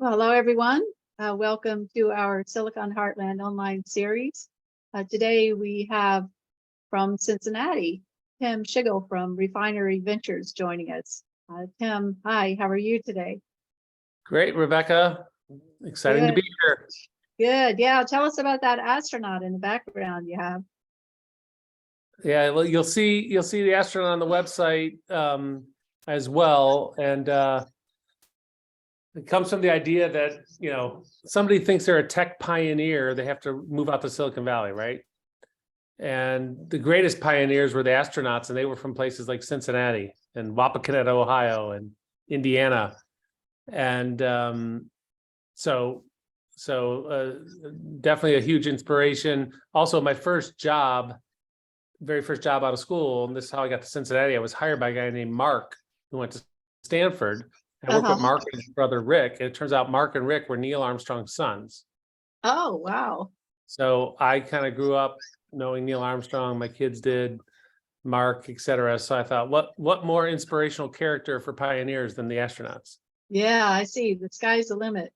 Well, hello, everyone. Welcome to our Silicon Heartland online series. Today we have from Cincinnati, Tim Schigel from Refinery Ventures joining us. Tim, hi, how are you today? Great, Rebecca. Exciting to be here. Good. Yeah, tell us about that astronaut in the background you have. Yeah, well, you'll see the astronaut on the website as well, and it comes from the idea that somebody thinks they're a tech pioneer, they have to move out to Silicon Valley, right? And the greatest pioneers were the astronauts, and they were from places like Cincinnati and Wapakoneta, Ohio, and Indiana, and so definitely a huge inspiration. Also, my very first job out of school, and this is how I got to Cincinnati. I was hired by a guy named Mark who went to Stanford. I worked with Mark and his brother Rick. And it turns out Mark and Rick were Neil Armstrong's sons. Oh, wow. So I kind of grew up knowing Neil Armstrong. My kids did, Mark, etc. So I thought, what more inspirational character for pioneers than the astronauts? Yeah, I see. The sky's the limit.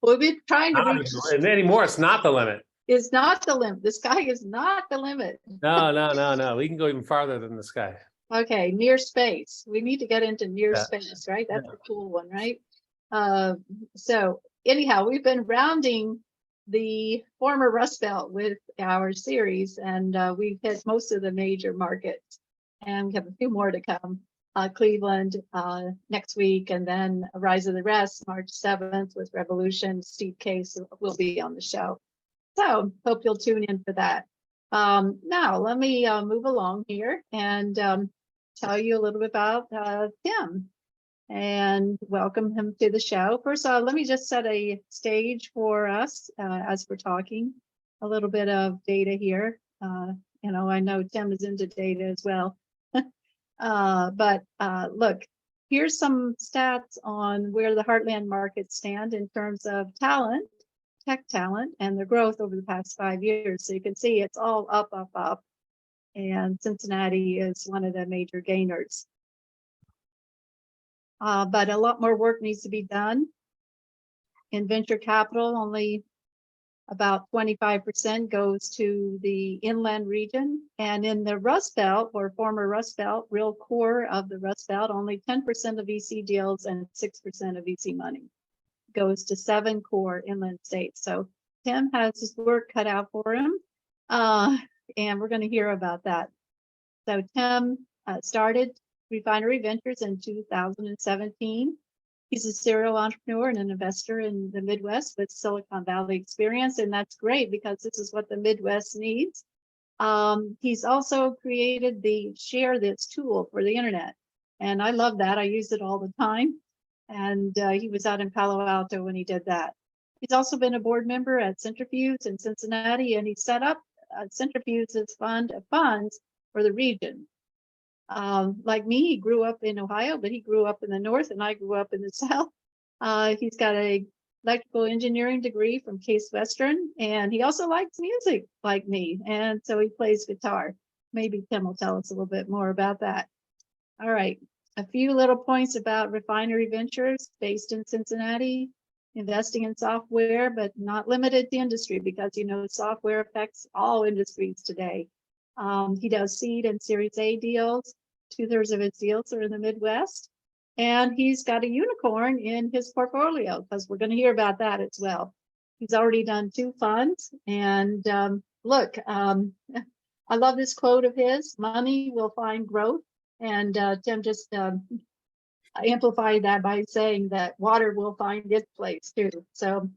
We've been trying to reach. And anymore, it's not the limit. It's not the limit. The sky is not the limit. No. We can go even farther than the sky. Okay, near space. We need to get into near space, right? That's a cool one, right? So anyhow, we've been rounding the former Rust Belt with our series, and we've hit most of the major markets, and we have a few more to come. Cleveland next week, and then Rise of the Rest, March 7th with Revolution. Steve Case will be on the show. So hope you'll tune in for that. Now, let me move along here and tell you a little bit about Tim and welcome him to the show. First of all, let me just set a stage for us as we're talking a little bit of data here. I know Tim is into data as well. But look, here's some stats on where the Heartland markets stand in terms of talent, tech talent, and their growth over the past 5 years. So you can see it's all up. And Cincinnati is one of the major gainers. But a lot more work needs to be done. In venture capital, only about 25% goes to the inland region. And in the Rust Belt, or former Rust Belt, real core of the Rust Belt, only 10% of VC deals and 6% of VC money goes to 7 core inland states. So Tim has his work cut out for him. And we're going to hear about that. So Tim started Refinery Ventures in 2017. He's a serial entrepreneur and an investor in the Midwest with Silicon Valley experience, and that's great because this is what the Midwest needs. He's also created the Share This tool for the internet, and I love that. I use it all the time, and he was out in Palo Alto when he did that. He's also been a board member at Centrifuge in Cincinnati, and he set up Centrifuge's fund of funds for the region. Like me, he grew up in Ohio, but he grew up in the north, and I grew up in the south. He's got a electrical engineering degree from Case Western, and he also likes music like me, and so he plays guitar. Maybe Tim will tell us a little bit more about that. All right, a few little points about Refinery Ventures, based in Cincinnati, investing in software, but not limited to industry, because software affects all industries today. He does seed and Series A deals. 2/3 of his deals are in the Midwest. And he's got a unicorn in his portfolio, because we're going to hear about that as well. He's already done 2 funds. And look, I love this quote of his: money will find growth. And Tim just amplified that by saying that water will find its place too. So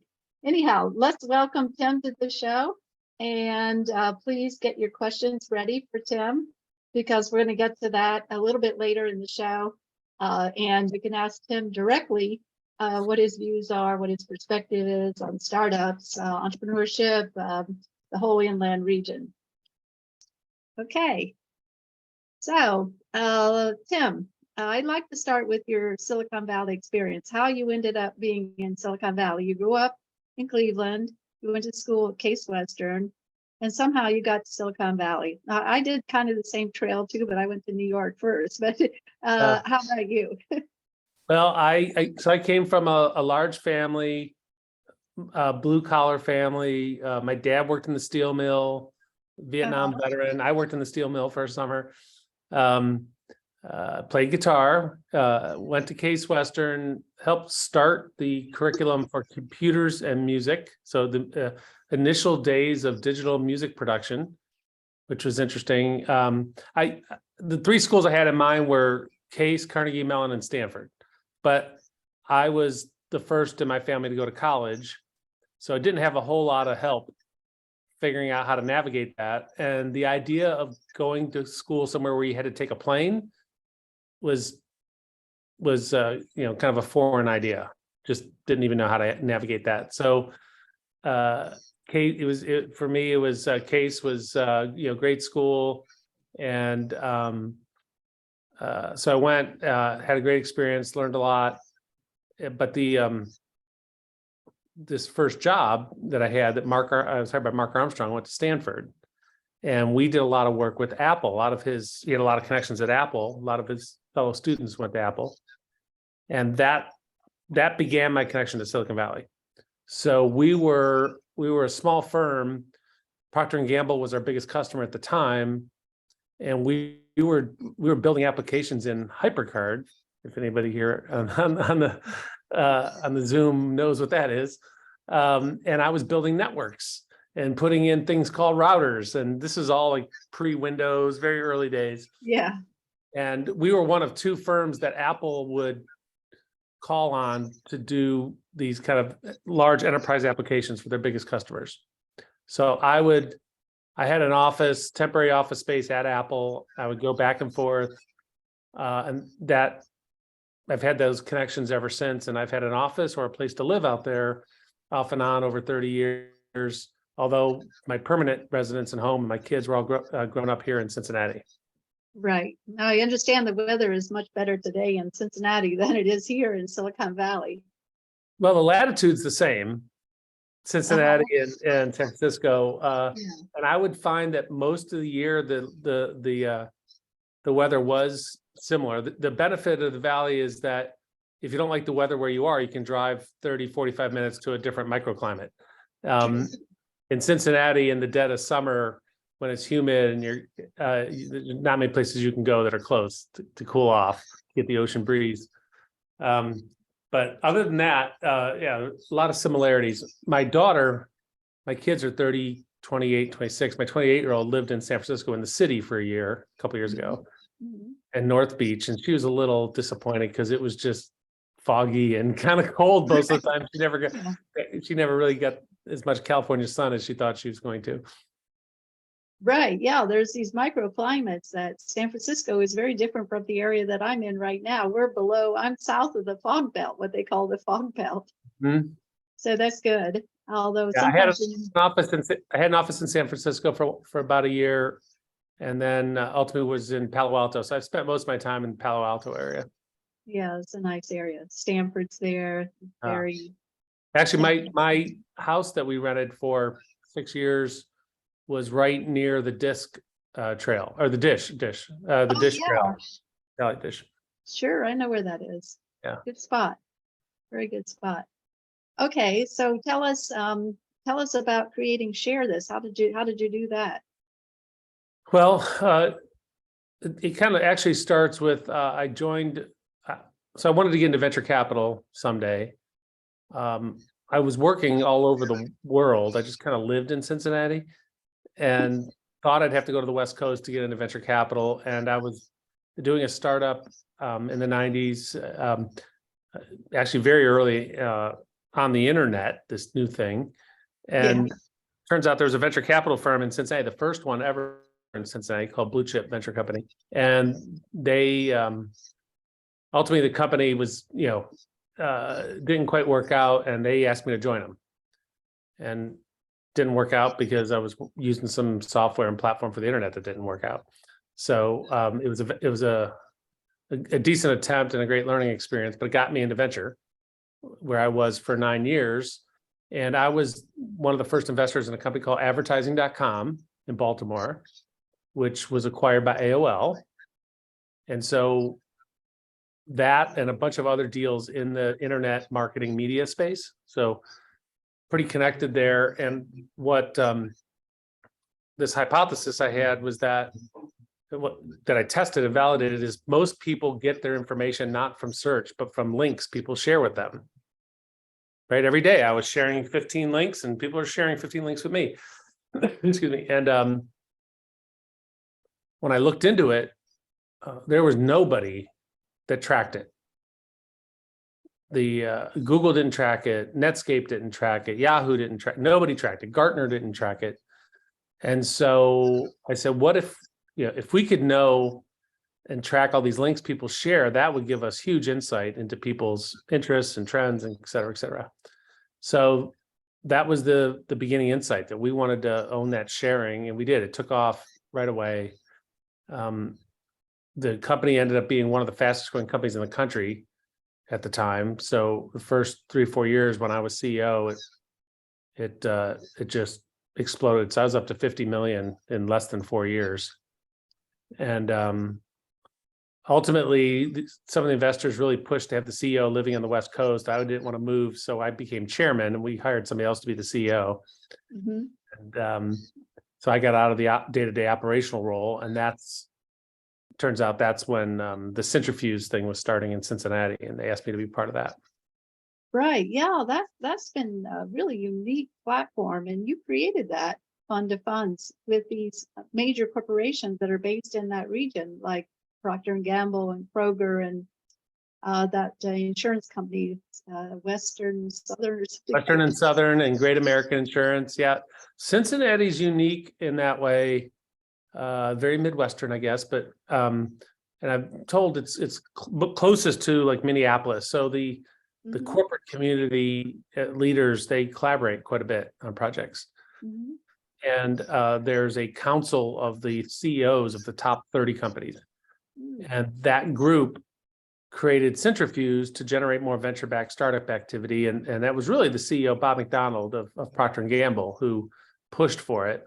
anyhow, let's welcome Tim to the show. And please get your questions ready for Tim, because we're going to get to that a little bit later in the show. And we can ask Tim directly what his views are, what his perspective is on startups, entrepreneurship, the whole inland region. Okay. So Tim, I'd like to start with your Silicon Valley experience, how you ended up being in Silicon Valley. You grew up in Cleveland. You went to school at Case Western, and somehow you got to Silicon Valley. I did kind of the same trail too, but I went to New York first. But how about you? Well, I came from a large family, blue collar family. My dad worked in the steel mill, Vietnam veteran. I worked in the steel mill for a summer. Played guitar, went to Case Western, helped start the curriculum for computers and music. So the initial days of digital music production, which was interesting. The three schools I had in mind were Case, Carnegie Mellon, and Stanford. But I was the first in my family to go to college. So I didn't have a whole lot of help figuring out how to navigate that. And the idea of going to school somewhere where you had to take a plane was kind of a foreign idea. Just didn't even know how to navigate that. So Case, for me, it was Case was great school, and so I went, had a great experience, learned a lot. But this first job that I had, I was hired by Mark Armstrong, went to Stanford, and we did a lot of work with Apple. He had a lot of connections at Apple. A lot of his fellow students went to Apple, and that began my connection to Silicon Valley. So we were a small firm. Procter & Gamble was our biggest customer at the time, and we were building applications in HyperCard. If anybody here on the Zoom knows what that is, and I was building networks and putting in things called routers, and this is all like pre-Windows, very early days. Yeah. And we were one of two firms that Apple would call on to do these kind of large enterprise applications for their biggest customers. So I had an temporary office space at Apple. I would go back and forth, and that I've had those connections ever since. And I've had an office or a place to live out there off and on over 30 years. Although my permanent residence and home, and my kids were all grown up here in Cincinnati. Right. Now I understand the weather is much better today in Cincinnati than it is here in Silicon Valley. Well, the latitude's the same, Cincinnati and San Francisco, and I would find that most of the year the weather was similar. The benefit of the valley is that if you don't like the weather where you are, you can drive 30, 45 minutes to a different microclimate. In Cincinnati, in the dead of summer, when it's humid and there's not many places you can go that are close to cool off, get the ocean breeze. But other than that, a lot of similarities. My kids are 30, 28, 26. My 28-year-old lived in San Francisco in the city for a couple years ago, and North Beach. And she was a little disappointed because it was just foggy and kind of cold most of the time. She never really got as much California sun as she thought she was going to. Right. Yeah. There's these microclimates that San Francisco is very different from the area that I'm in right now. I'm south of the fog belt, what they call the fog belt. Mm-hmm. So that's good. Although I had an office in San Francisco for about a year, and then ultimately was in Palo Alto. So I've spent most of my time in the Palo Alto area. Yeah, it's a nice area. Stanford's there. Actually, my house that we rented for 6 years was right near the disc trail, or the dish trail. Valley Dish. Sure, I know where that is. Yeah. Good spot. Very good spot. Okay, so tell us about creating Share This. How did you do that? Well, it kind of actually starts with I joined. So I wanted to get into venture capital someday. I was working all over the world. I just kind of lived in Cincinnati, and thought I'd have to go to the West Coast to get into venture capital. And I was doing a startup in the 90s, actually very early on the internet, this new thing. And turns out there was a venture capital firm in Cincinnati, the first one ever in Cincinnati, called Blue Chip Venture Company. And they ultimately, the company was, didn't quite work out, and they asked me to join them. And didn't work out because I was using some software and platform for the internet that didn't work out. So it was a decent attempt and a great learning experience, but it got me into venture, where I was for 9 years. And I was one of the first investors in a company called advertising.com in Baltimore, which was acquired by AOL. And so that and a bunch of other deals in the internet marketing media space. So pretty connected there. And what this hypothesis I had was that I tested and validated is most people get their information not from search, but from links people share with them. Right. Every day I was sharing 15 links and people are sharing 15 links with me. Excuse me. And when I looked into it, there was nobody that tracked it. The Google didn't track it, Netscape didn't track it, Yahoo didn't track, nobody tracked it, Gartner didn't track it. And so I said, what if, if we could know and track all these links people share, that would give us huge insight into people's interests and trends, and et cetera, et cetera. So that was the beginning insight, that we wanted to own that sharing, and we did. It took off right away. The company ended up being one of the fastest growing companies in the country at the time. So the first 3 or 4 years when I was CEO, it just exploded. So I was up to 50 million in less than 4 years. And ultimately, some of the investors really pushed to have the CEO living on the West Coast. I didn't want to move, so I became chairman, and we hired somebody else to be the CEO. Mhm. And so I got out of the day-to-day operational role, and turns out that's when the centrifuge thing was starting in Cincinnati, and they asked me to be part of that. Right. Yeah, that's been a really unique platform, and you created that fund of funds with these major corporations that are based in that region, like Procter and Gamble and Kroger and that insurance company, Western and Southern and Great American Insurance. Yeah, Cincinnati's unique in that way. Very Midwestern, I guess, but and I'm told it's closest to like Minneapolis. So the corporate community leaders, they collaborate quite a bit on projects. Mhm. And there's a council of the CEOs of the top 30 companies. And that group created Centrifuge to generate more venture-backed startup activity. And that was really the CEO, Bob McDonald of Procter & Gamble, who pushed for it.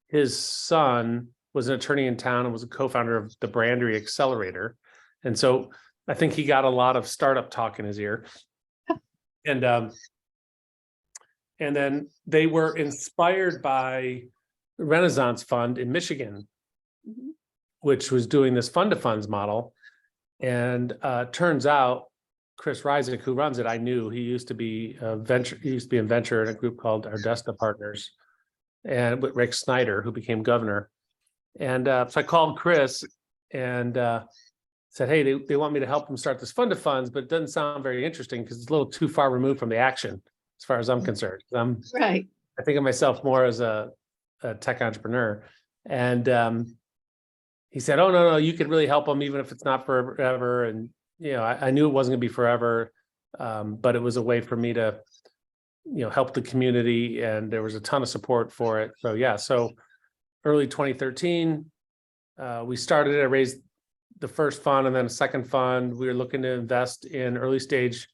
His son was an attorney in town and was a co-founder of the Brandery Accelerator. And so I think he got a lot of startup talk in his ear. And then they were inspired by the Renaissance Fund in Michigan, which was doing this fund of funds model. And turns out Chris Reisig, who runs it, I knew. He used to be in venture in a group called Ardesta Partners, and with Rick Snyder, who became governor. And so I called Chris and said, hey, they want me to help them start this fund of funds, but it doesn't sound very interesting because it's a little too far removed from the action, as far as I'm concerned. Right. I think of myself more as a tech entrepreneur. And he said, oh, no, you could really help them, even if it's not forever. And, I knew it wasn't going to be forever, but it was a way for me to, help the community. And there was a ton of support for it. So, yeah, so early 2013, we started it. I raised the first fund and then a second fund. We were looking to invest in early stage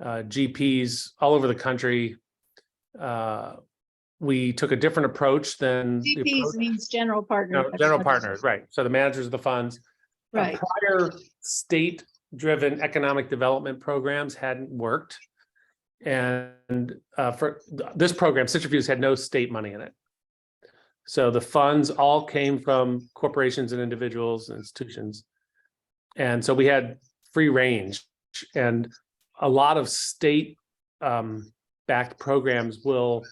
GPs all over the country. We took a different approach than GPs means general partners. General partners, right? So the managers of the funds. Right. Prior state-driven economic development programs hadn't worked, and for this program, Centrifuge had no state money in it. So the funds all came from corporations and individuals and institutions, and so we had free range. And a lot of state backed programs will.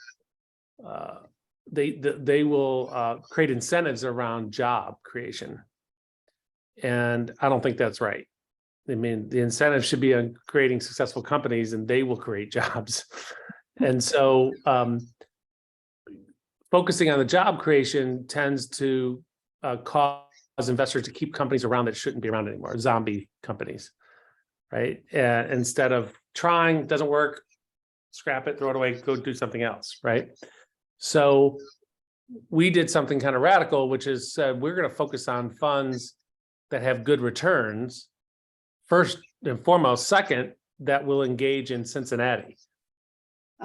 They will create incentives around job creation. And I don't think that's right. I mean, the incentive should be on creating successful companies, and they will create jobs. And so focusing on the job creation tends to cause investors to keep companies around that shouldn't be around anymore, zombie companies, right? And instead of trying, doesn't work, scrap it, throw it away, go do something else, right? So we did something kind of radical, which is we're going to focus on funds that have good returns, first and foremost. Second, that will engage in Cincinnati.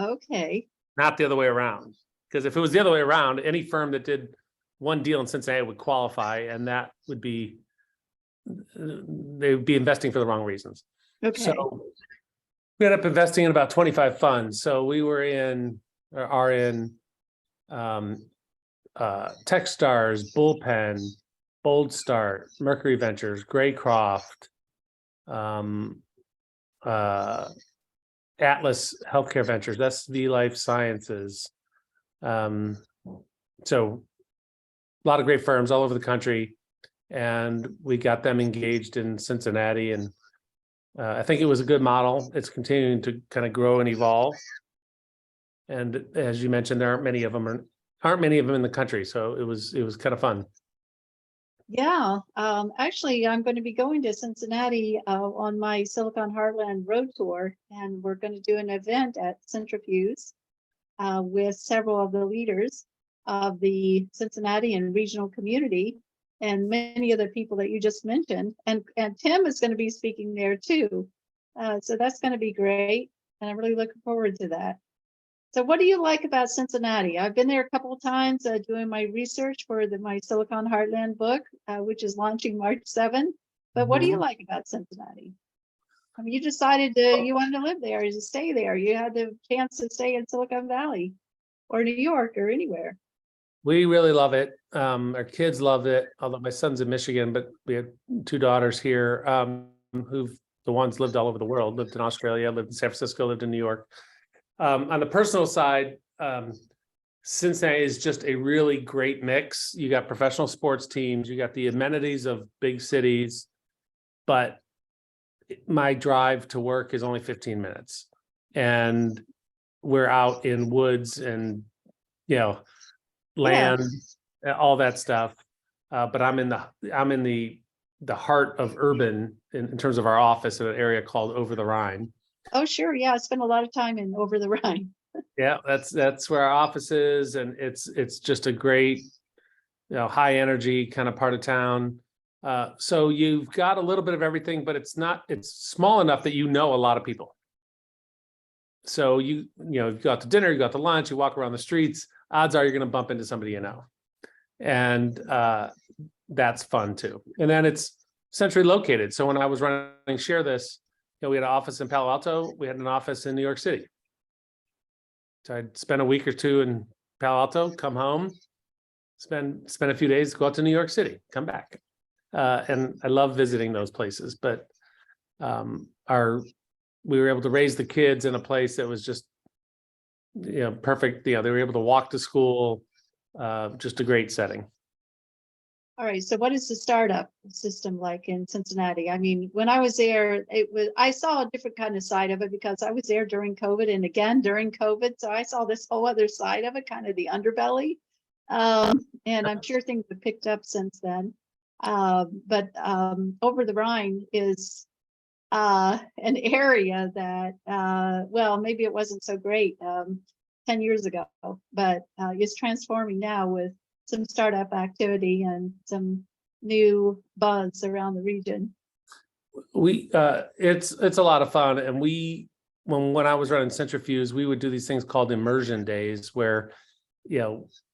Okay. Not the other way around. Because if it was the other way around, any firm that did one deal in Cincinnati would qualify, and that would be they would be investing for the wrong reasons. Okay. So we ended up investing in about 25 funds. So we were in, or are in, Techstars, Bullpen, Bold Start, Mercury Ventures, Graycroft, Atlas Healthcare Ventures, SV Life Sciences. So a lot of great firms all over the country, and we got them engaged in Cincinnati, and I think it was a good model. It's continuing to kind of grow and evolve. And as you mentioned, there aren't many of them in the country, so it was kind of fun. Yeah, actually, I'm going to be going to Cincinnati on my Silicon Heartland road tour, and we're going to do an event at Centrifuge with several of the leaders of the Cincinnati and regional community, and many of the people that you just mentioned. And Tim is going to be speaking there too. So that's going to be great, and I'm really looking forward to that. So what do you like about Cincinnati? I've been there a couple of times doing my research for my Silicon Heartland book, which is launching March 7th. But what do you like about Cincinnati? I mean, you decided you wanted to live there, to stay there. You had the chance to stay in Silicon Valley or New York or anywhere. We really love it. Our kids love it, although my son's in Michigan, but we had 2 daughters here who've the ones lived all over the world, lived in Australia, lived in San Francisco, lived in New York. On the personal side, Cincinnati is just a really great mix. You got professional sports teams, you got the amenities of big cities, but my drive to work is only 15 minutes. And we're out in woods and, land, all that stuff. But I'm in the heart of urban in terms of our office in an area called Over the Rhine. Oh, sure. Yeah, I spent a lot of time in Over the Rhine. Yeah, that's where our office is, and it's just a great, high energy kind of part of town. So you've got a little bit of everything, but it's small enough that a lot of people. So you go out to dinner, you go out to lunch, you walk around the streets, odds are you're going to bump into somebody you know. And that's fun too. And then it's centrally located. So when I was running Share This, we had an office in Palo Alto, we had an office in New York City. So I'd spend a week or 2 in Palo Alto, come home, spend a few days, go out to New York City, come back. And I love visiting those places, but we were able to raise the kids in a place that was just, perfect. They were able to walk to school, just a great setting. All right. So what is the startup system like in Cincinnati? I mean, when I was there, I saw a different kind of side of it because I was there during COVID and again during COVID. So I saw this whole other side of it, kind of the underbelly. And I'm sure things have picked up since then. But Over the Rhine is an area that, well, maybe it wasn't so great 10 years ago, but is transforming now with some startup activity and some new buzz around the region. It's a lot of fun. And when I was running Centrifuge, we would do these things called immersion days where, we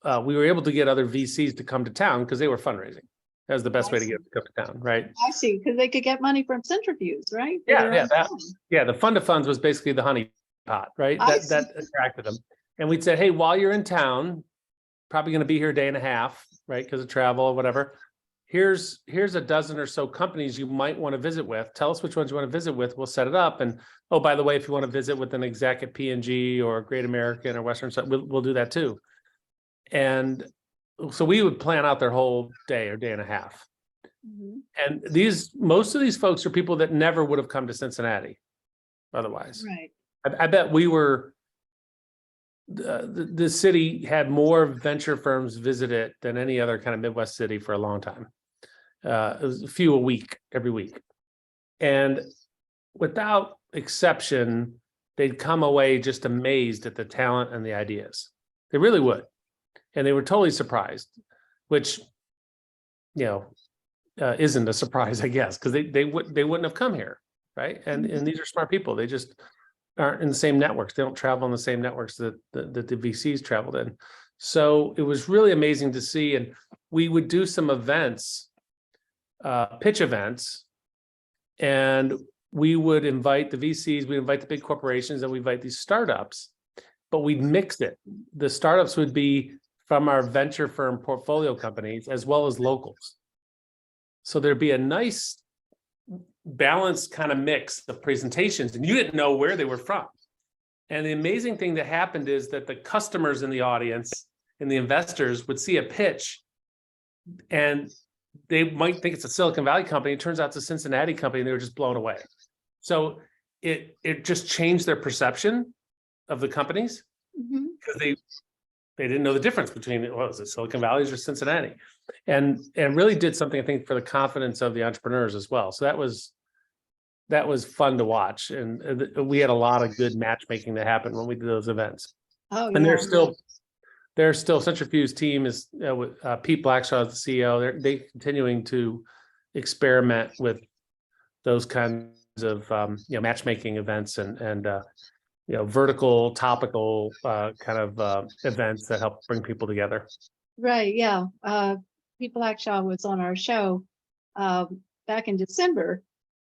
were able to get other VCs to come to town because they were fundraising. That was the best way to get them to come to town, right? I see, because they could get money from Centrifuge, right? The fund of funds was basically the honey pot, right? That attracted them. And we'd say, hey, while you're in town, probably going to be here a day and a half, right? Because of travel or whatever. Here's a dozen or so companies you might want to visit with. Tell us which ones you want to visit with. We'll set it up. And oh, by the way, if you want to visit with an exec at P&G or Great American or Western, we'll do that too. And so we would plan out their whole day or day and a half. Mm-hmm. And most of these folks are people that never would have come to Cincinnati otherwise. Right. I bet we were. The city had more venture firms visit it than any other kind of Midwest city for a long time. It was a few a week, every week. And without exception, they'd come away just amazed at the talent and the ideas. They really would. And they were totally surprised, which, isn't a surprise, I guess, because they wouldn't have come here, right? And these are smart people. They just aren't in the same networks. They don't travel in the same networks that the VCs traveled in. So it was really amazing to see. And we would do some events pitch events, and we would invite the VCs, we invite the big corporations, and we invite these startups, but we'd mix it. The startups would be from our venture firm portfolio companies as well as locals. So there'd be a nice balanced kind of mix of presentations, and you didn't know where they were from. And the amazing thing that happened is that the customers in the audience and the investors would see a pitch, and they might think it's a Silicon Valley company. It turns out it's a Cincinnati company, and they were just blown away. So it just changed their perception of the companies, because they didn't know the difference between, what was it, Silicon Valley or Cincinnati, and really did something, I think, for the confidence of the entrepreneurs as well. So that was fun to watch, and we had a lot of good matchmaking that happened when we did those events. Oh, And yeah. there's still Centrifuge team is with Pete Blackshaw as the CEO. They continuing to experiment with those kinds of matchmaking events and vertical, topical kind of events that help bring people together. Right, yeah. Pete Blackshaw was on our show back in December,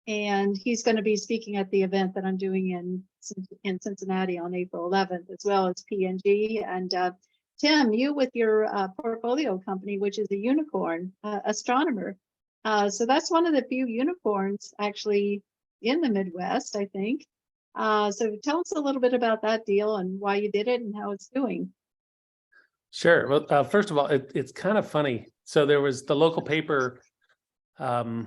and he's going to be speaking at the event that I'm doing in Cincinnati on April 11th, as well as P&G. And Tim, you with your portfolio company, which is a unicorn, astronomer. So that's one of the few unicorns actually in the Midwest, I think. So tell us a little bit about that deal and why you did it and how it's doing. Sure. Well, first of all, it's kind of funny. So there was the local paper, the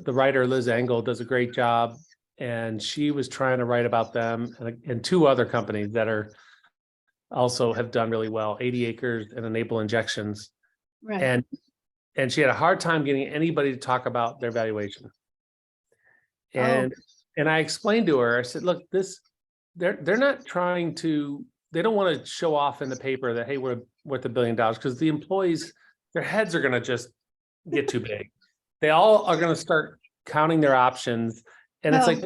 writer Liz Engel does a great job, and she was trying to write about them and two other companies that are also have done really well, 80 Acres and Enable Injections. Right. And she had a hard time getting anybody to talk about their valuation. And I explained to her, I said, look, they're not trying to, they don't want to show off in the paper that, hey, we're worth $1 billion, because the employees, their heads are going to just get too big. They all are going to start counting their options. And it's like,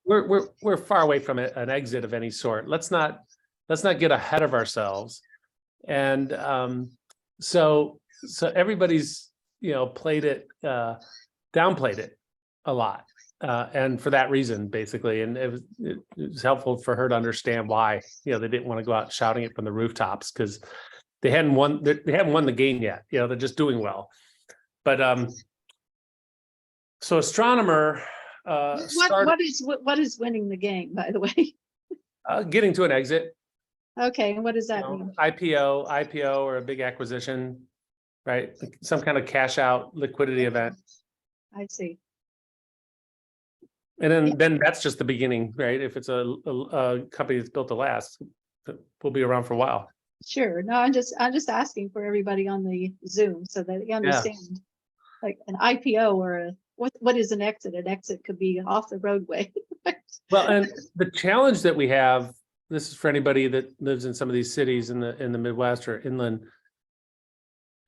we're far away from an exit of any sort. Let's not get ahead of ourselves. And so everybody's, played it, downplayed it a lot. And for that reason, basically, and it was helpful for her to understand why, they didn't want to go out shouting it from the rooftops, because they hadn't won the game yet. They're just doing well. But so astronomer what is winning the game, by the way? Getting to an exit. Okay, and what does that mean? IPO or a big acquisition, right? Some kind of cash out liquidity event. I see. And then that's just the beginning, right? If it's a company that's built to last, we'll be around for a while. Sure. No, I'm just asking for everybody on the Zoom so that they understand, like an IPO or what is an exit? An exit could be off the roadway. Well, and the challenge that we have, this is for anybody that lives in some of these cities in the Midwest or inland.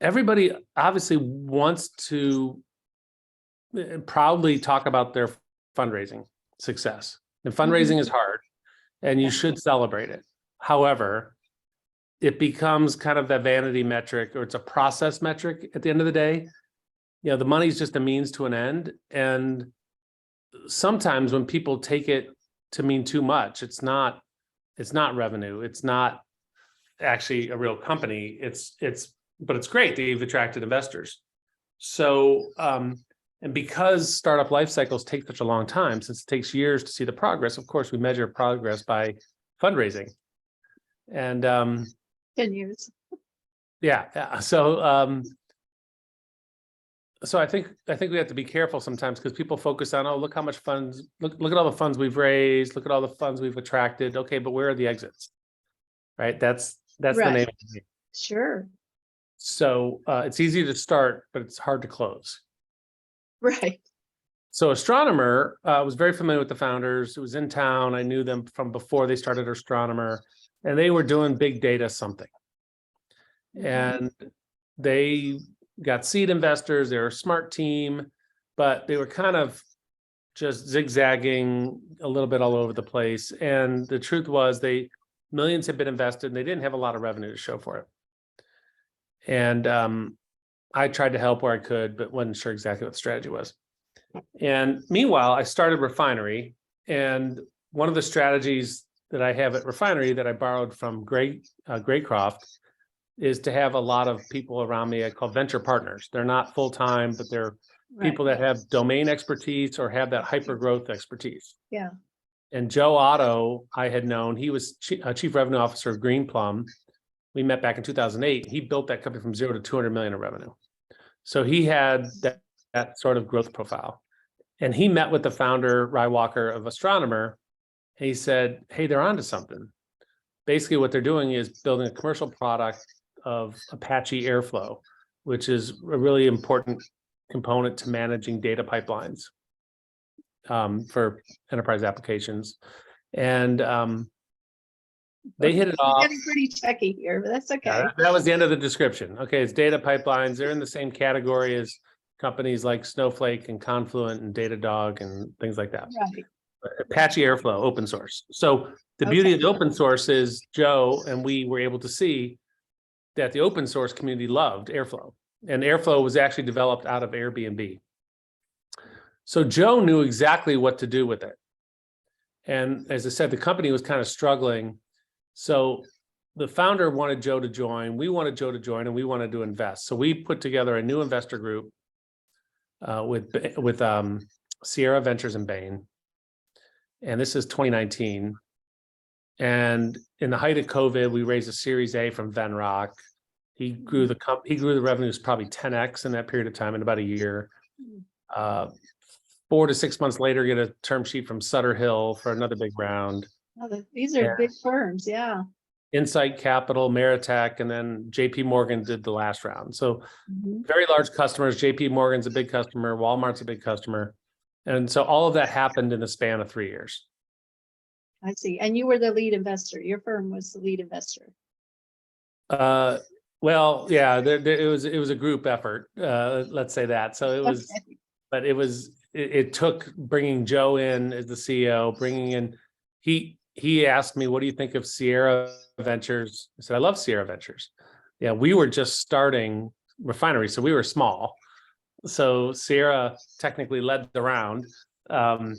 Everybody obviously wants to proudly talk about their fundraising success, and fundraising is hard, and you should celebrate it. However, it becomes kind of that vanity metric, or it's a process metric at the end of the day. The money's just a means to an end, and sometimes when people take it to mean too much, it's not revenue, it's not actually a real company. But it's great that you've attracted investors. So and because startup life cycles take such a long time, since it takes years to see the progress, of course, we measure progress by fundraising. And 10 years. Yeah. So I think we have to be careful sometimes, because people focus on, look how much funds, look at all the funds we've raised, look at all the funds we've attracted. Okay, but where are the exits? Right? That's right. The name of the game. Sure. So it's easy to start, but it's hard to close. Right. So Astronomer was very familiar with the founders. It was in town. I knew them from before they started Astronomer, and they were doing big data something. And they got seed investors. They were a smart team, but they were kind of just zigzagging a little bit all over the place. And the truth was, millions had been invested, and they didn't have a lot of revenue to show for it. And I tried to help where I could, but wasn't sure exactly what the strategy was. And meanwhile, I started Refinery, and one of the strategies that I have at Refinery that I borrowed from Graycroft is to have a lot of people around me I call venture partners. They're not full-time, but they're people that have domain expertise or have that hyper growth expertise. Yeah. And Joe Otto, I had known, he was chief revenue officer of Green Plum. We met back in 2008. He built that company from 0 to 200 million in revenue. So he had that sort of growth profile. And he met with the founder, Ry Walker of Astronomer. And he said, hey, they're onto something. Basically, what they're doing is building a commercial product of Apache Airflow, which is a really important component to managing data pipelines for enterprise applications. And they hit it off. Getting pretty techy here, but that's okay. Yeah, that was the end of the description. Okay, it's data pipelines. They're in the same category as companies like Snowflake and Confluent and Datadog and things like that. Right. Apache Airflow, open source. So the beauty of the open source is Joe and we were able to see that the open source community loved Airflow. And Airflow was actually developed out of Airbnb. So Joe knew exactly what to do with it. And as I said, the company was kind of struggling. So the founder wanted Joe to join, we wanted Joe to join, and we wanted to invest. So we put together a new investor group with Sierra Ventures and Bain. And this is 2019. And in the height of COVID, we raised a Series A from Venrock. He grew the revenues probably 10x in that period of time in about a year. 4 to 6 months later, get a term sheet from Sutter Hill for another big round. Oh, these are big firms, yeah. Insight Capital, Meritech, and then JP Morgan did the last round. So very large customers. JP Morgan's a big customer. Walmart's a big customer. And so all of that happened in the span of 3 years. I see. And you were the lead investor. Your firm was the lead investor. Well, yeah, it was a group effort. Let's say that. So it was, but it took bringing Joe in as the CEO, bringing in, he asked me, what do you think of Sierra Ventures? I said, I love Sierra Ventures. Yeah, we were just starting Refinery, so we were small. So Sierra technically led the round. But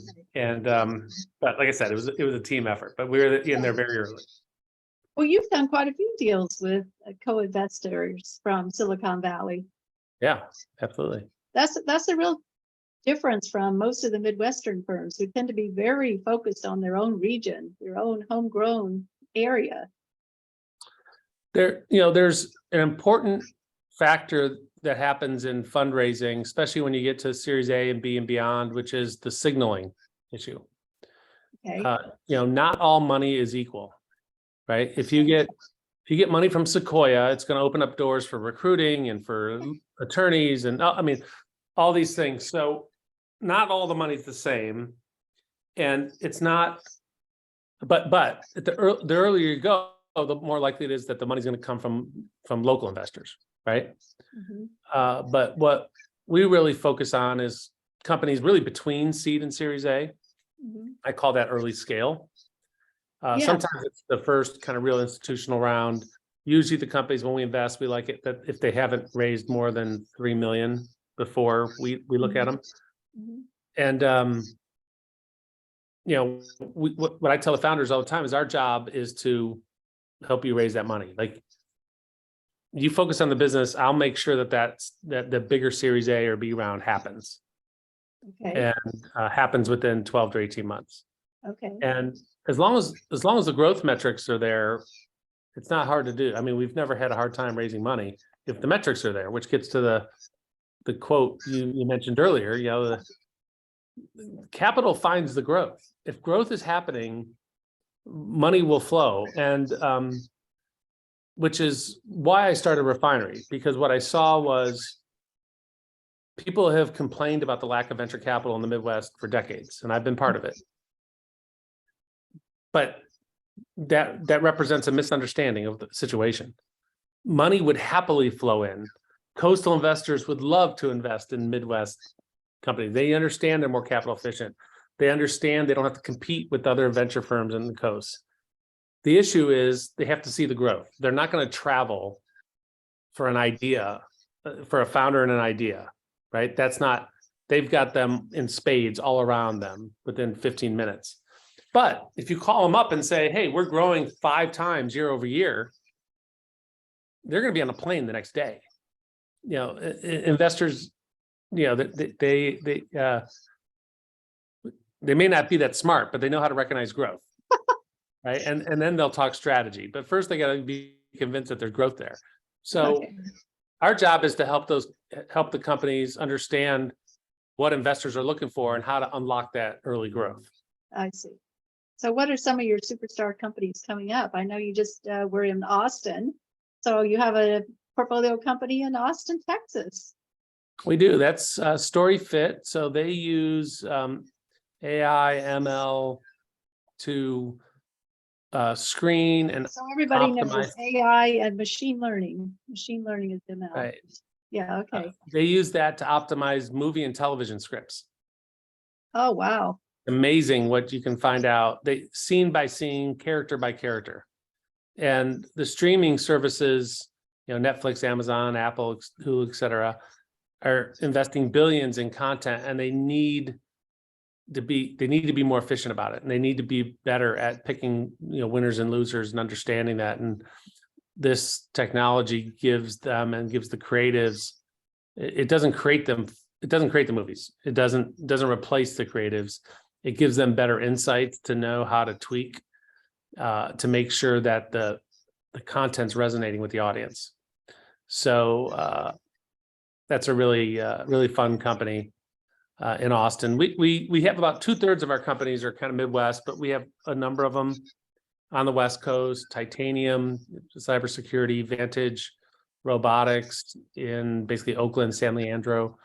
like I said, it was a team effort, but we were in there very early. Well, you've done quite a few deals with co-investors from Silicon Valley. Yeah, absolutely. That's a real difference from most of the Midwestern firms who tend to be very focused on their own region, their own homegrown area. There's an important factor that happens in fundraising, especially when you get to Series A and B and beyond, which is the signaling issue. Okay. Not all money is equal, right? If you get money from Sequoia, it's going to open up doors for recruiting and for attorneys and all these things. So not all the money's the same, and it's not. But the earlier you go, the more likely it is that the money's going to come from local investors, right? But what we really focus on is companies really between seed and Series A. I call that early scale. Sometimes it's the first kind of real institutional round. Usually the companies, when we invest, we like it that if they haven't raised more than 3 million before we look at them. And what I tell the founders all the time is our job is to help you raise that money. Like, you focus on the business, I'll make sure that the bigger Series A or B round happens. Okay. And happens within 12 to 18 months. Okay. And as long as the growth metrics are there, it's not hard to do. I mean, we've never had a hard time raising money if the metrics are there, which gets to the quote you mentioned earlier. The capital finds the growth. If growth is happening, money will flow. And which is why I started Refinery, because what I saw was people have complained about the lack of venture capital in the Midwest for decades, and I've been part of it. But that represents a misunderstanding of the situation. Money would happily flow in. Coastal investors would love to invest in Midwest companies. They understand they're more capital efficient. They understand they don't have to compete with other venture firms in the coast. The issue is they have to see the growth. They're not going to travel for an idea for a founder and an idea, right? That's not, they've got them in spades all around them within 15 minutes. But if you call them up and say, hey, we're growing 5 times year over year, they're going to be on a plane the next day. You know, investors, you know, they may not be that smart, but they know how to recognize growth, right? And then they'll talk strategy. But first, they got to be convinced that there's growth there. So Okay. our job is to help the companies understand what investors are looking for and how to unlock that early growth. I see. So what are some of your superstar companies coming up? I know you just were in Austin. So you have a portfolio company in Austin, Texas. We do. That's StoryFit. So they use AI, ML to screen and So everybody knows optimize. AI and machine learning. Machine learning is ML. Right. Yeah, okay. They use that to optimize movie and television scripts. Oh, wow. Amazing what you can find out. They scene by scene, character by character. And the streaming services, you know, Netflix, Amazon, Apple, Hulu, et cetera, are investing billions in content, and they need to be more efficient about it. And they need to be better at picking, you know, winners and losers and understanding that. And this technology gives them and gives the creatives, it doesn't create them, it doesn't create the movies. It doesn't replace the creatives. It gives them better insights to know how to tweak to make sure that the content's resonating with the audience. So that's a really fun company in Austin. We have about 2/3 of our companies are kind of Midwest, but we have a number of them on the West Coast: Titanium, cybersecurity, Vantage Robotics in basically Oakland, San Leandro,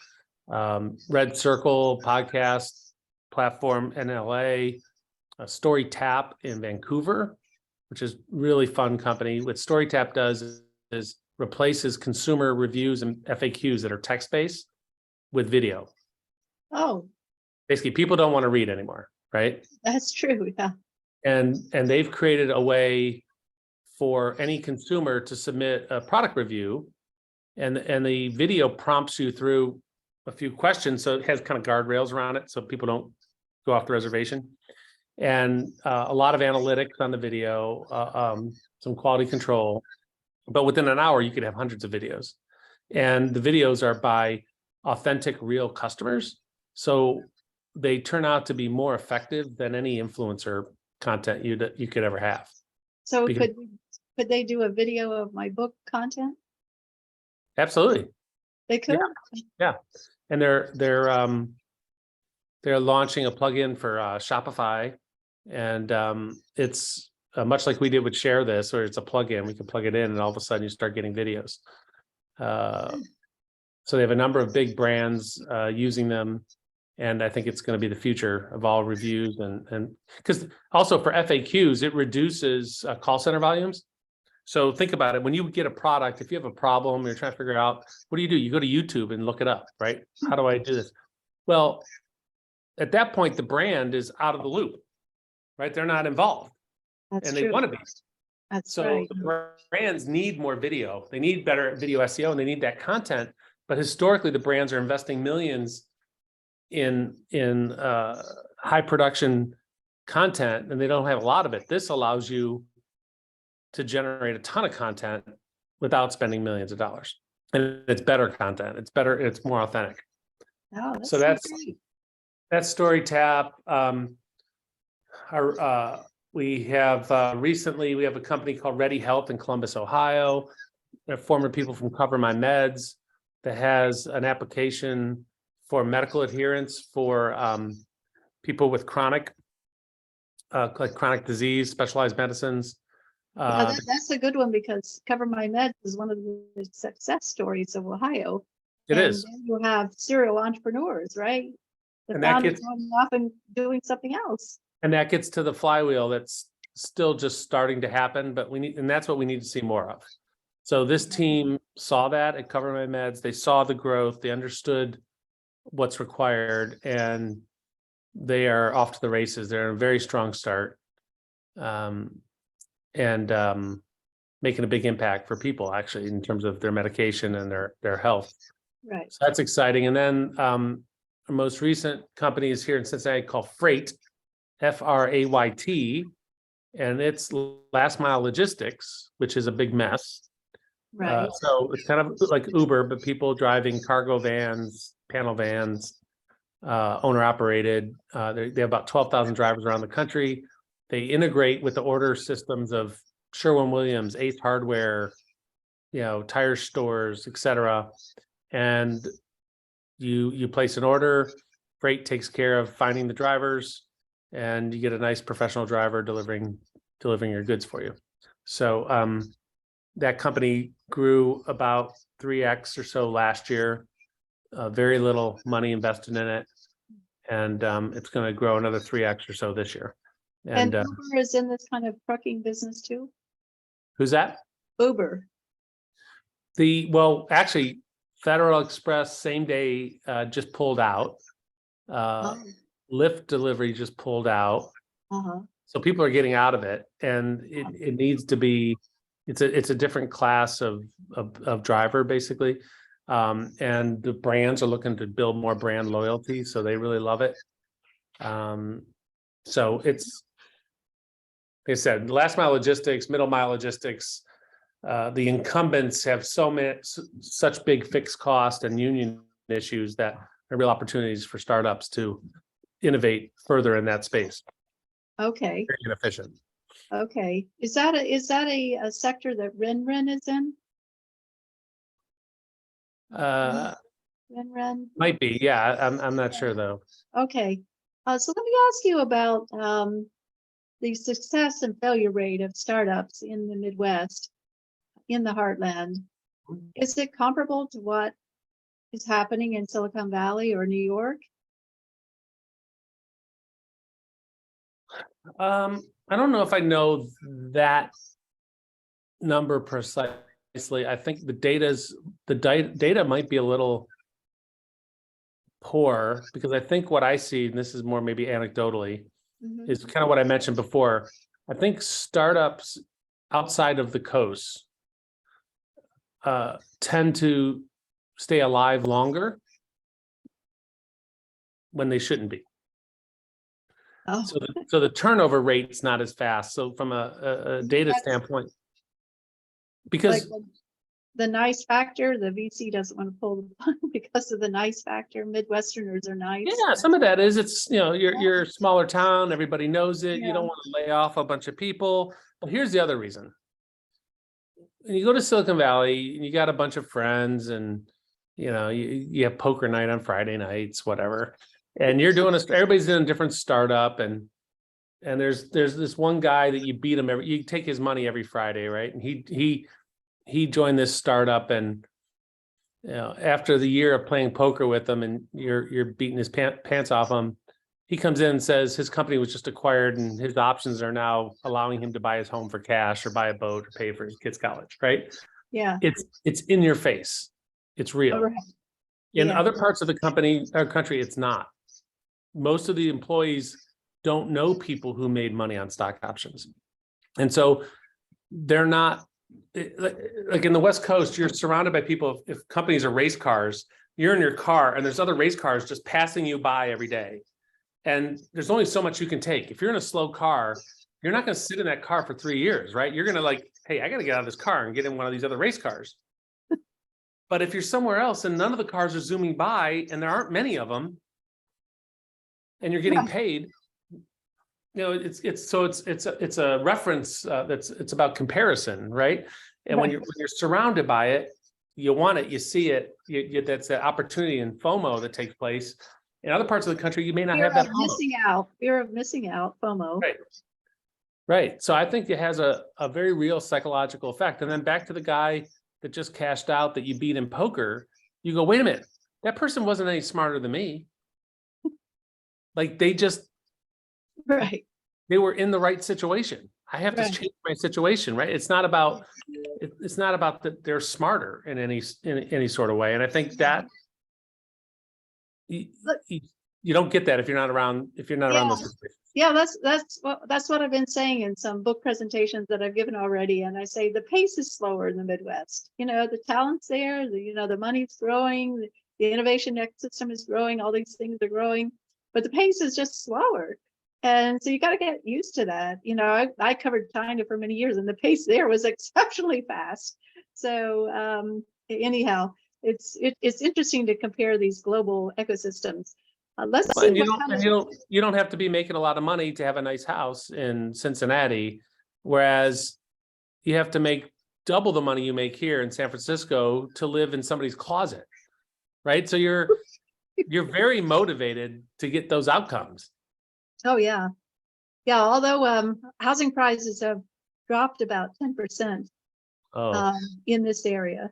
Red Circle podcast platform in LA, StoryTap in Vancouver, which is really fun company. What StoryTap does is replaces consumer reviews and FAQs that are text-based with video. Oh, Basically, people don't want to read anymore, right? that's true. Yeah. And they've created a way for any consumer to submit a product review, and the video prompts you through a few questions. So it has kind of guardrails around it, so people don't go off the reservation. And a lot of analytics on the video, some quality control. But within an hour, you could have hundreds of videos. And the videos are by authentic, real customers. So they turn out to be more effective than any influencer content you could ever have. So Because- could they do a video of my book content? Absolutely. They could? Yeah. And they're launching a plugin for Shopify. And it's much like we did with Share This, where it's a plugin. We can plug it in and all of a sudden you start getting videos. So they have a number of big brands using them. And I think it's going to be the future of all reviews. And because also for FAQs, it reduces call center volumes. So think about it. When you get a product, if you have a problem, you're trying to figure out, what do? You go to YouTube and look it up, right? How do I do this? Well, at that point, the brand is out of the loop, right? They're not involved. That's And true. they want to be. That's So right. the brands need more video. They need better video SEO, and they need that content. But historically, the brands are investing millions in high production content, and they don't have a lot of it. This allows you to generate a ton of content without spending millions of dollars. And it's better content. It's better. It's more authentic. Oh, So that's great. that's StoryTap. We have recently, we have a company called Ready Health in Columbus, Ohio. They're former people from Cover My Meds that has an application for medical adherence for people with chronic disease, specialized medicines. Yeah, that's a good one, because Cover My Meds is one of the success stories of Ohio. It And is. then you have serial entrepreneurs, right? The And that founders gets- going off and doing something else. And that gets to the flywheel that's still just starting to happen, but and that's what we need to see more of. So this team saw that at Cover My Meds. They saw the growth, they understood what's required, and they are off to the races. They're in a very strong start. making a big impact for people actually in terms of their medication and their health. Right. So that's exciting. And then our most recent company is here in Cincinnati called Freight, Frayt, and it's last mile logistics, which is a big mess. Right. So it's kind of like Uber, but people driving cargo vans, panel vans, owner operated. They have about 12,000 drivers around the country. They integrate with the order systems of Sherwin-Williams, Ace Hardware, tire stores, etc. And you place an order, Freight takes care of finding the drivers, and you get a nice professional driver delivering your goods for you. So that company grew about 3x or so last year. Very little money invested in it, and it's going to grow another 3x or so this year. And Uber is in this kind of trucking business too? Who's that? Uber. Well, actually, Federal Express same day just pulled out. Lyft delivery just pulled out. So people are getting out of it, and it needs to be. It's a different class of driver basically, and the brands are looking to build more brand loyalty, so they really love it. So it's, like I said, last mile logistics, middle mile logistics. The incumbents have such big fixed cost and union issues that are real opportunities for startups to innovate further in that space. Okay. Very inefficient. Okay. Is that a sector that Ren is in? Ren? Might be, yeah. I'm not sure though. Okay. So let me ask you about the success and failure rate of startups in the Midwest, in the Heartland. Is it comparable to what is happening in Silicon Valley or New York? I don't know if I know that number precisely. I think the data might be a little poor, because I think what I see, and this is more maybe anecdotally, is kind of what I mentioned before. I think startups outside of the coast tend to stay alive longer when they shouldn't be. Oh. So the turnover rate's not as fast. So from a data standpoint, because like the nice factor, the VC doesn't want to pull the plug because of the nice factor. Midwesterners are nice. yeah, some of that is you're a smaller town, everybody knows it. You don't want to lay off a bunch of people. But here's the other reason. When you go to Silicon Valley and you got a bunch of friends, and you have poker night on Friday nights, whatever, and you're doing everybody's in a different startup, and there's this one guy that you beat him you take his money every Friday, right? And he joined this startup, and after the year of playing poker with him, and you're beating his pants off him, he comes in and says his company was just acquired and his options are now allowing him to buy his home for cash, or buy a boat, or pay for his kids' college, right? Yeah. It's in your face. It's real. Right. In other parts of the country, it's not. Most of the employees don't know people who made money on stock options. And so they're not, like in the West Coast, you're surrounded by people. If companies are race cars, you're in your car and there's other race cars just passing you by every day. And there's only so much you can take. If you're in a slow car, you're not going to sit in that car for 3 years, right? You're going to hey, I got to get out of this car and get in one of these other race cars. But if you're somewhere else and none of the cars are zooming by, and there aren't many of them, and you're getting paid, it's a reference it's about comparison, right? And when you're surrounded by it, you want it, you see it, that's the opportunity and FOMO that takes place. In other parts of the country, you may not have that fear of missing out, FOMO. Right. So I think it has a very real psychological effect. And then back to the guy that just cashed out that you beat in poker, you go, wait a minute, that person wasn't any smarter than me. They just, they were in the right situation. I have to change my situation, right? It's not about that they're smarter in any sort of way. And I think that you don't get that if you're not around those situations. Yeah, that's what I've been saying in some book presentations that I've given already. And I say the pace is slower in the Midwest. The talent's there, the money's growing, the innovation ecosystem is growing, all these things are growing, but the pace is just slower. And so you got to get used to that. I covered China for many years and the pace there was exceptionally fast. So anyhow, it's interesting to compare these global ecosystems. Let's see. You don't have to be making a lot of money to have a nice house in Cincinnati, whereas you have to make double the money you make here in San Francisco to live in somebody's closet, right? So you're very motivated to get those outcomes. Oh yeah. Although housing prices have dropped about 10% in this area.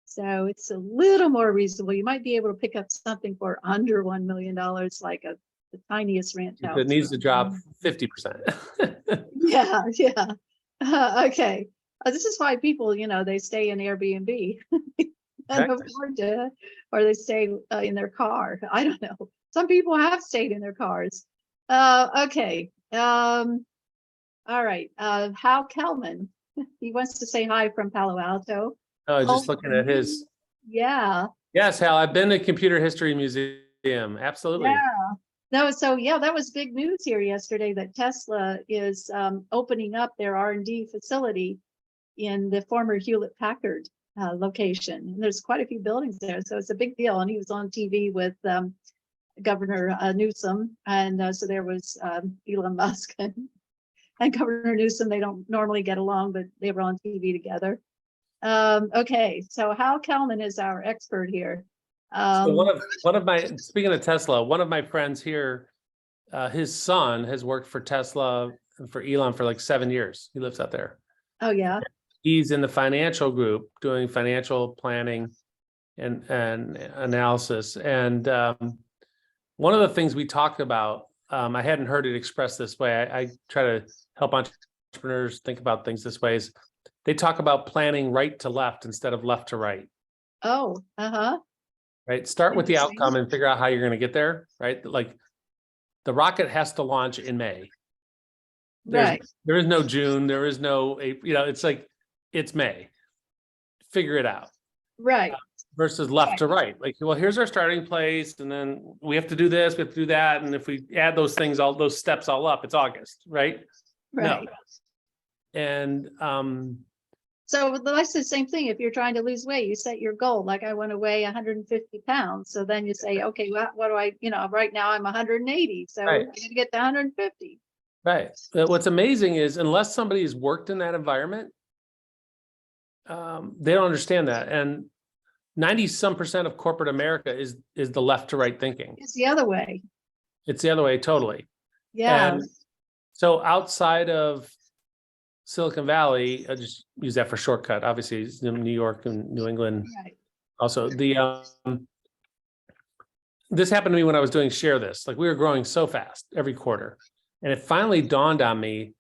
So it's a little more reasonable. You might be able to pick up something for under $1 million, like the tiniest ranch house. It needs to drop 50%. Yeah. Okay. This is why people, they stay in Airbnb and afford to, or they stay in their car. I don't know. Some people have stayed in their cars. Okay. All right. Hal Kelman, he wants to say hi from Palo Alto. Just looking at his. Yeah. Yes, Hal, I've been to Computer History Museum. Absolutely. Yeah. No, so yeah, that was big news here yesterday that Tesla is opening up their R&D facility in the former Hewlett Packard location. And there's quite a few buildings there, so it's a big deal. And he was on TV with Governor Newsom, and so there was Elon Musk and Governor Newsom. They don't normally get along, but they were on TV together. Okay, so Hal Kelman is our expert here. So one of my, speaking of Tesla, one of my friends here, his son has worked for Tesla and for Elon for like 7 years. He lives out there. Oh yeah. He's in the financial group doing financial planning and analysis. And one of the things we talked about, I hadn't heard it expressed this way. I try to help entrepreneurs think about things this way, is they talk about planning right to left instead of left to right. Oh, Right. Start with the outcome and figure out how you're going to get there. Right. Like the rocket has to launch in May. There is no June. There is no, it's like, it's May. Figure it out. Right. Versus left to right. Like, well, here's our starting place. And then we have to do this, we have to do that. And if we add those things, all those steps all up, it's August. Right. Right. No. And, so that's the same thing. If you're trying to lose weight, you set your goal. Like I want to weigh 150 pounds. So then you say, okay, what do I, right now I'm 180. So I'm going to get to 150. Right. What's amazing is unless somebody's worked in that environment, they don't understand that. And 90% of corporate America is the left to right thinking. It's the other way. It's the other way. Totally. Yeah. And so outside of Silicon Valley, I just use that for shortcut. Obviously, it's New York and New England. Right. Also, this happened to me when I was doing Share This. Like we were growing so fast every quarter, and it finally dawned on me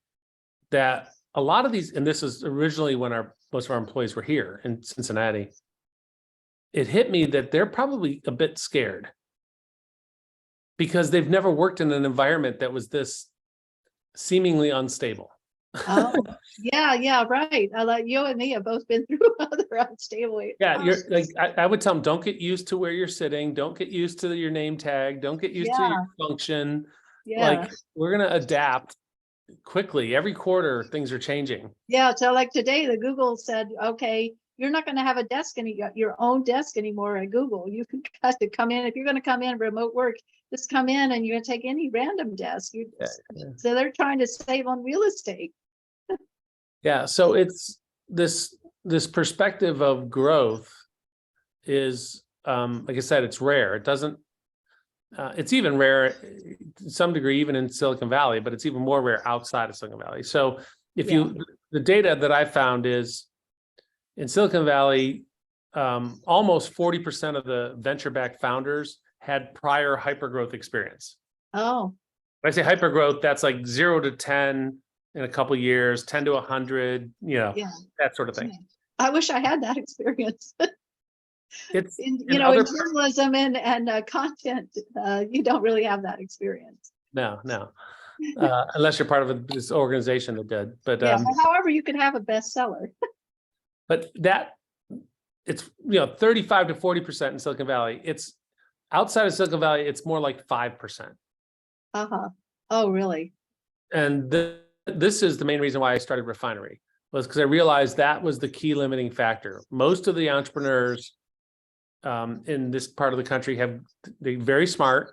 that a lot of these, and this is originally when most of our employees were here in Cincinnati. It hit me that they're probably a bit scared because they've never worked in an environment that was this seemingly unstable. Oh, yeah, right. Like you and me have both been through other unstable. Yeah, you're like I would tell them, don't get used to where you're sitting, don't get used to your name tag, don't get used to your function. Yeah. Like we're gonna adapt quickly. Every quarter, things are changing. Yeah. So like today, the Google said, okay, you're not going to have a desk your own desk anymore at Google. You can have to come in if you're going to come in remote work. Just come in and you're going to take any random desk. So they're trying to save on real estate. Yeah, so it's this perspective of growth is, like I said, it's rare. It doesn't. It's even rare to some degree, even in Silicon Valley, but it's even more rare outside of Silicon Valley. So if the data that I found is in Silicon Valley, almost 40% of the venture-backed founders had prior hypergrowth experience. Oh. When I say hypergrowth, that's like 0 to 10 in a couple of years, 10 to 100, that sort of thing. I wish I had that experience. It's In, in in other, journalism and content, you don't really have that experience. no, unless you're part of this organization that did, but, Yeah, but however, you could have a bestseller. but that, it's, 35 to 40% in Silicon Valley. It's outside of Silicon Valley, it's more like 5%. Uh-huh. Oh, really? And this is the main reason why I started Refinery, was because I realized that was the key limiting factor. Most of the entrepreneurs in this part of the country they're very smart.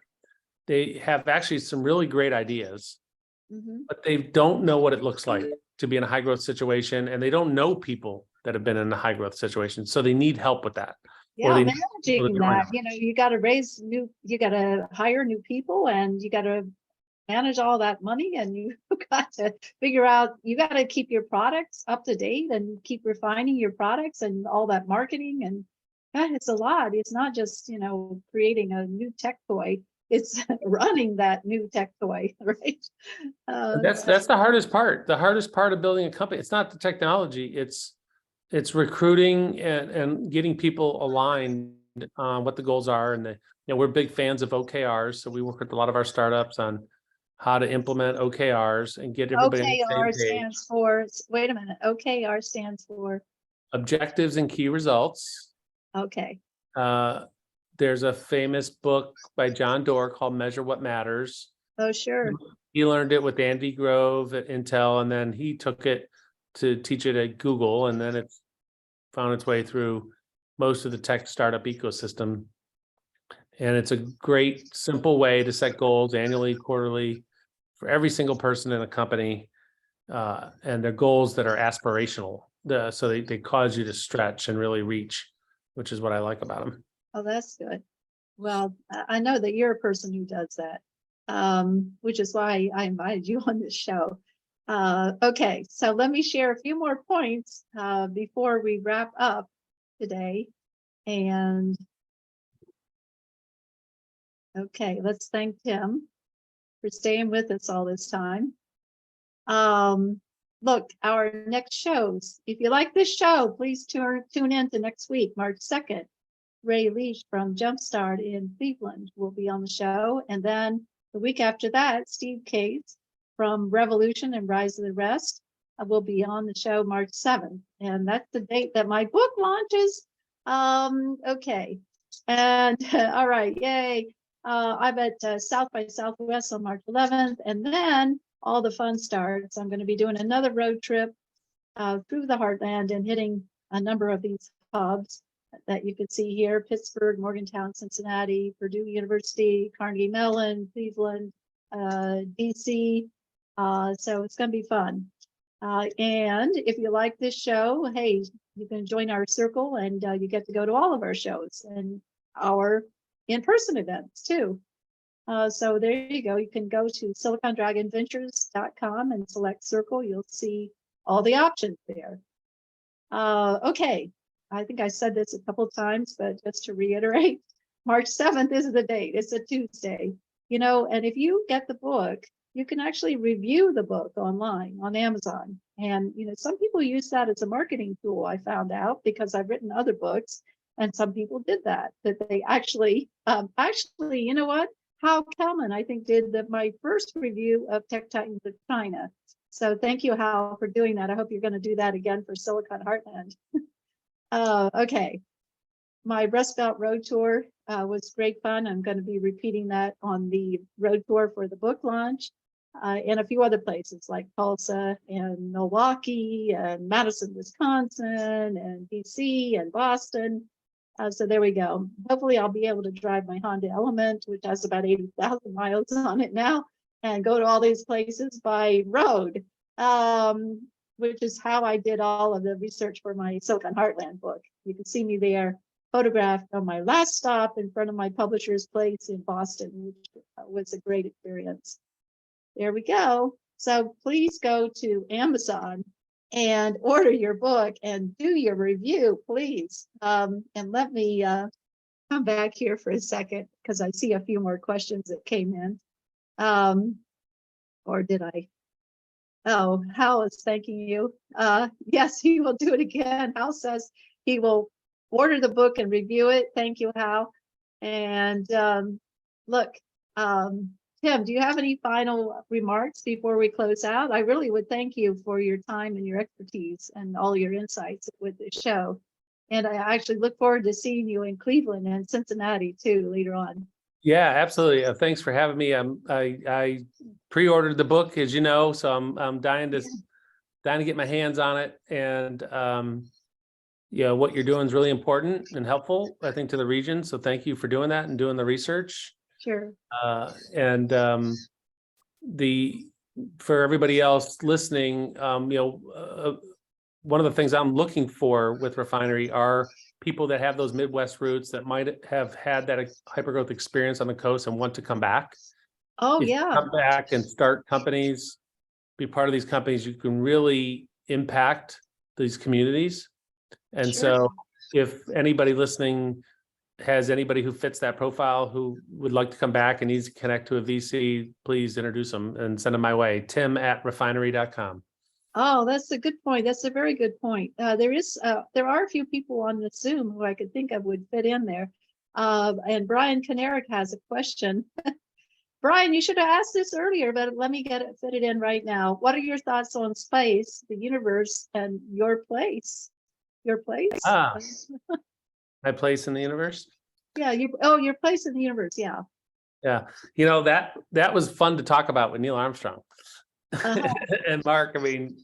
They have actually some really great ideas, Mhm. but they don't know what it looks like to be in a high growth situation, and they don't know people that have been in a high growth situation. So they need help with that. Or Yeah, they need people to managing join that, them. you got to you got to hire new people, and you got to manage all that money, and you got to figure out, you got to keep your products up to date and keep refining your products and all that marketing. And God, it's a lot. It's not just, creating a new tech toy. It's running that new tech toy, right? That's the hardest part. The hardest part of building a company, it's not the technology, it's recruiting and getting people aligned on what the goals are. And we're big fans of OKRs, so we work with a lot of our startups on how to implement OKRs and get everybody on the OKR same page. stands for, wait a minute, OKR stands for, Objectives and key results. okay. There's a famous book by John Doerr called Measure What Matters. Oh, sure. He learned it with Andy Grove at Intel, and then he took it to teach it at Google, and then it's found its way through most of the tech startup ecosystem. And it's a great, simple way to set goals annually, quarterly, for every single person in a company. And they're goals that are aspirational. So they cause you to stretch and really reach, which is what I like about them. Oh, that's good. Well, I know that you're a person who does that, which is why I invited you on this show. Okay, so let me share a few more points before we wrap up today. And okay, let's thank Tim for staying with us all this time. Look, our next shows, if you like this show, please tune in to next week, March 2nd. Ray Leach from Jumpstart in Cleveland will be on the show. And then the week after that, Steve Case from Revolution and Rise of the Rest will be on the show March 7th. And that's the date that my book launches. Okay. And all right, yay. I'm at South by Southwest on March 11th. And then all the fun starts. I'm going to be doing another road trip through the Heartland and hitting a number of these hubs that you can see here: Pittsburgh, Morgantown, Cincinnati, Purdue University, Carnegie Mellon, Cleveland, DC. So it's going to be fun. And if you like this show, hey, you can join our circle, and you get to go to all of our shows and our in-person events too. So there you go. You can go to silicondragonventures.com and select circle. You'll see all the options there. Okay. I think I said this a couple of times, but just to reiterate, March 7th is the date. It's a Tuesday, and if you get the book, you can actually review the book online on Amazon. And, some people use that as a marketing tool, I found out, because I've written other books and some people did that they actually, you know what? Hal Kelman, I think, did my first review of Tech Titans of China. So thank you, Hal, for doing that. I hope you're going to do that again for Silicon Heartland. Okay, my Rust Belt Road Tour was great fun. I'm going to be repeating that on the road tour for the book launch, and a few other places like Tulsa and Milwaukee and Madison, Wisconsin, and DC and Boston. So there we go. Hopefully I'll be able to drive my Honda Element, which has about 80,000 miles on it now, and go to all these places by road. Which is how I did all of the research for my Silicon Heartland book. You can see me there, photographed on my last stop in front of my publisher's place in Boston, which was a great experience. There we go. So please go to Amazon and order your book and do your review, please. And let me come back here for a second, because I see a few more questions that came in. Or did I? Oh, Hal is thanking you. Yes, he will do it again. Hal says he will order the book and review it. Thank you, Hal. And look, Tim, do you have any final remarks before we close out? I really would thank you for your time and your expertise and all your insights with this show. And I actually look forward to seeing you in Cleveland and Cincinnati too later on. Yeah, absolutely. Thanks for having me. I pre-ordered the book, as you know, so I'm dying to get my hands on it. And what you're doing is really important and helpful, I think, to the region. So thank you for doing that and doing the research. Sure. For everybody else listening, one of the things I'm looking for with Refinery are people that have those Midwest roots that might have had that hypergrowth experience on the coast and want to come back. Oh, If you yeah. come back and start companies, be part of these companies, you can really impact these communities. And Sure. so if anybody listening has anybody who fits that profile who would like to come back and needs to connect to a VC, please introduce them and send them my way. Tim@refinery.com. Oh, that's a good point. That's a very good point. There are a few people on the Zoom who I could think of would fit in there. And Brian Kanarick has a question. Brian, you should have asked this earlier, but let me fit it in right now. What are your thoughts on space, the universe, and your place? Your place? My place in the universe? Yeah, your place in the universe, yeah. Yeah. That was fun to talk about with Neil Armstrong. And Mark, I mean,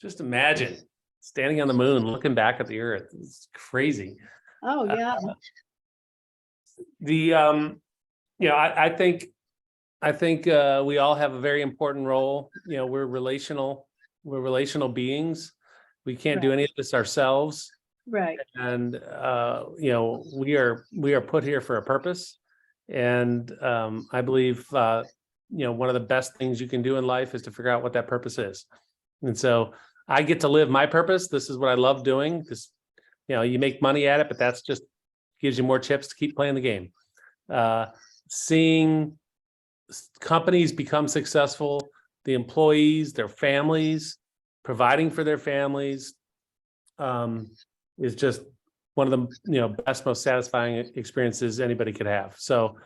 just imagine standing on the moon, looking back at the Earth. It's crazy. Oh, yeah. I think we all have a very important role. We're relational beings. We can't do any of this ourselves. Right. And we are put here for a purpose. And I believe one of the best things you can do in life is to figure out what that purpose is. And so I get to live my purpose. This is what I love doing. This, you make money at it, but that's just gives you more chips to keep playing the game. Seeing companies become successful, the employees, their families, providing for their families, is just one of the best, most satisfying experiences anybody could have. So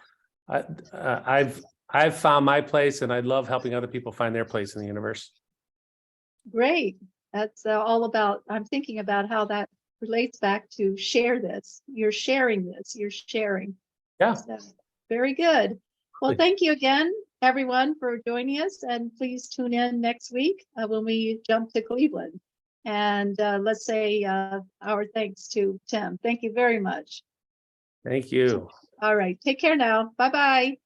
I've found my place, and I love helping other people find their place in the universe. Great. That's all about, I'm thinking about how that relates back to share this. You're sharing this, you're sharing. Yeah. So, very good. Well, thank you again, everyone, for joining us. And please tune in next week when we jump to Cleveland. And let's say our thanks to Tim. Thank you very much. Thank you. All right. Take care now. Bye-bye.